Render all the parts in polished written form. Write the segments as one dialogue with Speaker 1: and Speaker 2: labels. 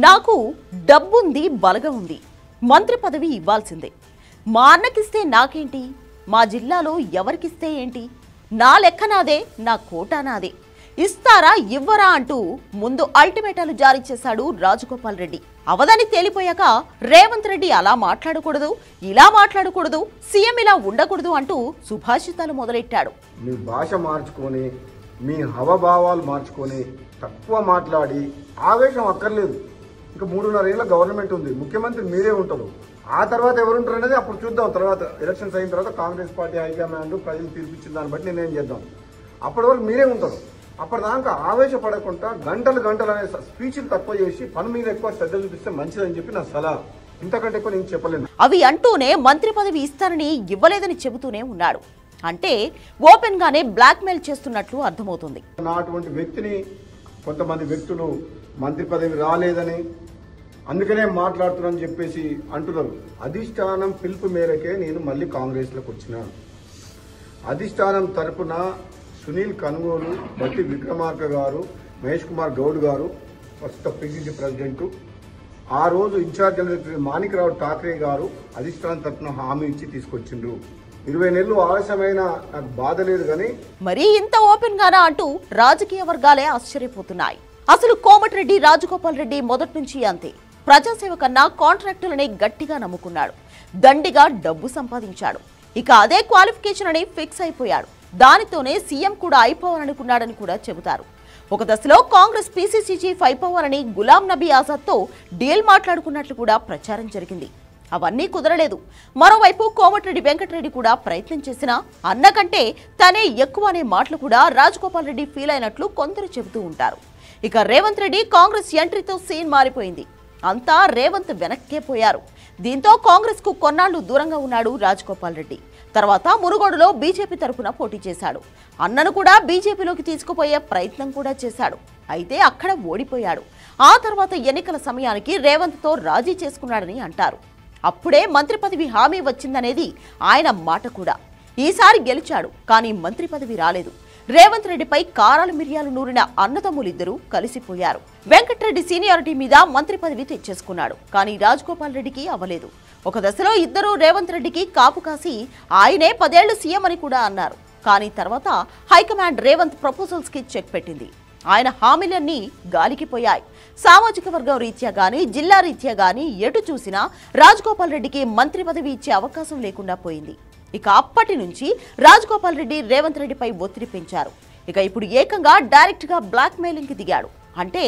Speaker 1: నాకు డబ్బుంది, బలగం ఉంది, మంత్రి పదవి ఇవ్వాల్సిందే. మా అన్నకిస్తే నాకేంటి, మా జిల్లాలో ఎవరికిస్తే ఏంటి, నా లెక్క నాదే, నా కోటా నాదే, ఇస్తారా ఇవ్వరా అంటూ ముందు అల్టిమేటాలు జారీ చేశాడు రాజగోపాల్ రెడ్డి. అవదని తేలిపోయాక రేవంత్ రెడ్డి అలా మాట్లాడకూడదు, ఇలా మాట్లాడకూడదు, సీఎం ఇలా ఉండకూడదు అంటూ సుభాషితాలు మొదలెట్టాడు.
Speaker 2: మీ భాష మార్చుకొని, మీ హవభావాలు మార్చుకొని తక్కువ మాట్లాడి ఆవేశం అక్కర్లేదు. ఇంకా 3.5 ఏళ్ళ గవర్నమెంట్ ఉంది, ముఖ్యమంత్రి మీరే ఉంటారు. ఆ తర్వాత ఎవరు ఉంటారు అనేది అప్పుడు చూద్దాం. తర్వాత ఎలక్షన్స్ అయిన తర్వాత కాంగ్రెస్ పార్టీ హైకమాండ్ ప్రజలు తీర్పిచ్చిన దాన్ని బట్టి నిర్ణయం చేద్దాం. అప్పటి వరకు మీరే ఉంటారు. అప్పటిదాకా ఆవేశపడకుండా గంటలు అనే స్పీచ్లు తక్కువ చేసి పని మీద ఎక్కువ శ్రద్ధ చూపిస్తే మంచిదని చెప్పి నా సలహా. ఇంతకంటే ఎక్కువ నేను చెప్పలేను.
Speaker 1: అవి అంటూనే మంత్రి పదవి ఇస్తానని ఇవ్వలేదని చెబుతూనే ఉన్నాడు. అంటే ఓపెన్ గానే బ్లాక్ మెయిల్ చేస్తున్నట్లు అర్థమవుతుంది.
Speaker 2: అటువంటి వ్యక్తిని కొంతమంది వ్యక్తులు మంత్రి పదవి రాలేదని అందుకనే మాట్లాడుతున్నానని చెప్పేసి అంటున్నారు. అధిష్టానం పిలుపు మేరకే నేను మళ్ళీ కాంగ్రెస్లోకి వచ్చిన. అధిష్టానం తరపున సునీల్ కనుగోలు, బట్టి విక్రమార్క గారు, మహేష్ కుమార్ గౌడ్ గారు, ప్రస్తుత పిసిసి ప్రెసిడెంట్, ఆ రోజు ఇన్ఛార్జ్ జనరల్ మాణిక్రావు ఠాక్రే గారు అధిష్టానం తరపున హామీ ఇచ్చి తీసుకొచ్చిండ్రు. 20 నెలలు ఆలస్యమైన నాకు బాధ లేదు. కానీ
Speaker 1: మరీ ఇంత ఓపెన్ గానా అంటూ రాజకీయ వర్గాలే ఆశ్చర్యపోతున్నాయి. అసలు కోమటిరెడ్డి రాజగోపాల్ రెడ్డి మొదటి నుంచి అంతే. ప్రజాసేవ కన్నా కాంట్రాక్టులనే గట్టిగా నమ్ముకున్నాడు. దండిగా డబ్బు సంపాదించాడు. ఇక అదే క్వాలిఫికేషన్ అని ఫిక్స్ అయిపోయాడు. దానితోనే సీఎం కూడా అయిపోవాలనుకున్నాడని కూడా చెబుతారు. ఒక దశలో కాంగ్రెస్ పీసీసీ చీఫ్ అయిపోవాలని గులాం నబీ ఆజాద్తో డీల్ మాట్లాడుకున్నట్లు కూడా ప్రచారం జరిగింది. అవన్నీ కుదరలేదు. మరోవైపు కోమటిరెడ్డి వెంకటరెడ్డి కూడా ప్రయత్నం చేసినా అన్నకంటే తనే ఎక్కువ అనే మాటలు కూడా రాజగోపాల్ రెడ్డి ఫీల్ అయినట్లు కొందరు చెబుతూ ఉంటారు. ఇక రేవంత్ రెడ్డి కాంగ్రెస్ ఎంట్రీతో సీన్ మారిపోయింది. అంతా రేవంత్ వెనక్కే పోయారు. దీంతో కాంగ్రెస్ కు కొన్నాళ్లు దూరంగా ఉన్నాడు రాజగోపాల్ రెడ్డి. తర్వాత మునుగోడులో బీజేపీ తరఫున పోటీ చేశాడు. అన్నను కూడా బీజేపీలోకి తీసుకుపోయే ప్రయత్నం కూడా చేశాడు. అయితే అక్కడ ఓడిపోయాడు. ఆ తర్వాత ఎన్నికల సమయానికి రేవంత్తో రాజీ చేసుకున్నాడని అంటారు. అప్పుడే మంత్రి పదవి హామీ వచ్చిందనేది ఆయన మాట కూడా. ఈసారి గెలిచాడు, కానీ మంత్రి పదవి రాలేదు. రేవంత్ రెడ్డిపై కారాలు మిరియాలు నూరిన అన్నదమ్ములిద్దరూ కలిసిపోయారు. వెంకటరెడ్డి సీనియారిటీ మీద మంత్రి పదవి తెచ్చేసుకున్నాడు, కానీ రాజగోపాల్ రెడ్డికి అవ్వలేదు. ఒక దశలో ఇద్దరూ రేవంత్ రెడ్డికి కాపు కాసి ఆయనే 10 ఏళ్లు సీఎం అని కూడా అన్నారు. కానీ తర్వాత హైకమాండ్ రేవంత్ ప్రపోజల్స్ కి చెక్ పెట్టింది. ఆయన హామీలన్నీ గాలికి పోయాయి. సామాజిక వర్గం రీత్యా గానీ, జిల్లా రీత్యా గానీ ఎటు చూసినా రాజగోపాల్ రెడ్డికి మంత్రి పదవి ఇచ్చే అవకాశం లేకుండా పోయింది. ఇక అప్పటి నుంచి రాజగోపాల్ రెడ్డి రేవంత్ రెడ్డిపై ఒత్తిడి పెంచారు. ఇక ఇప్పుడు ఏకంగా డైరెక్ట్ గా బ్లాక్ మెయిలింగ్ కి దిగాడు. అంటే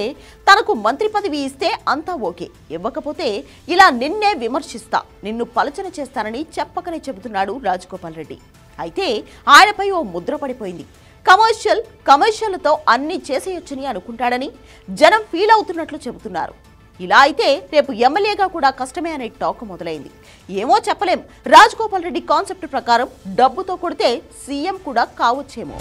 Speaker 1: తనకు మంత్రి పదవి ఇస్తే అంతా ఓకే, ఇవ్వకపోతే ఇలా నిన్నే విమర్శిస్తా, నిన్ను పలచన చేస్తానని చెప్పకనే చెబుతున్నాడు రాజగోపాల్ రెడ్డి. అయితే ఆయనపై ఓ ముద్ర పడిపోయింది. కమర్షియల్తో అన్ని చేసేయొచ్చని అనుకుంటాడని జనం ఫీల్ అవుతున్నట్లు చెబుతున్నారు. ఇలా అయితే రేపు ఎమ్మెల్యేగా కూడా కష్టమే అనే టాక్ మొదలైంది. ఏమో చెప్పలేం. రాజగోపాల్ రెడ్డి కాన్సెప్ట్ ప్రకారం డబ్బుతో కొడితే సీఎం కూడా కావచ్చేమో.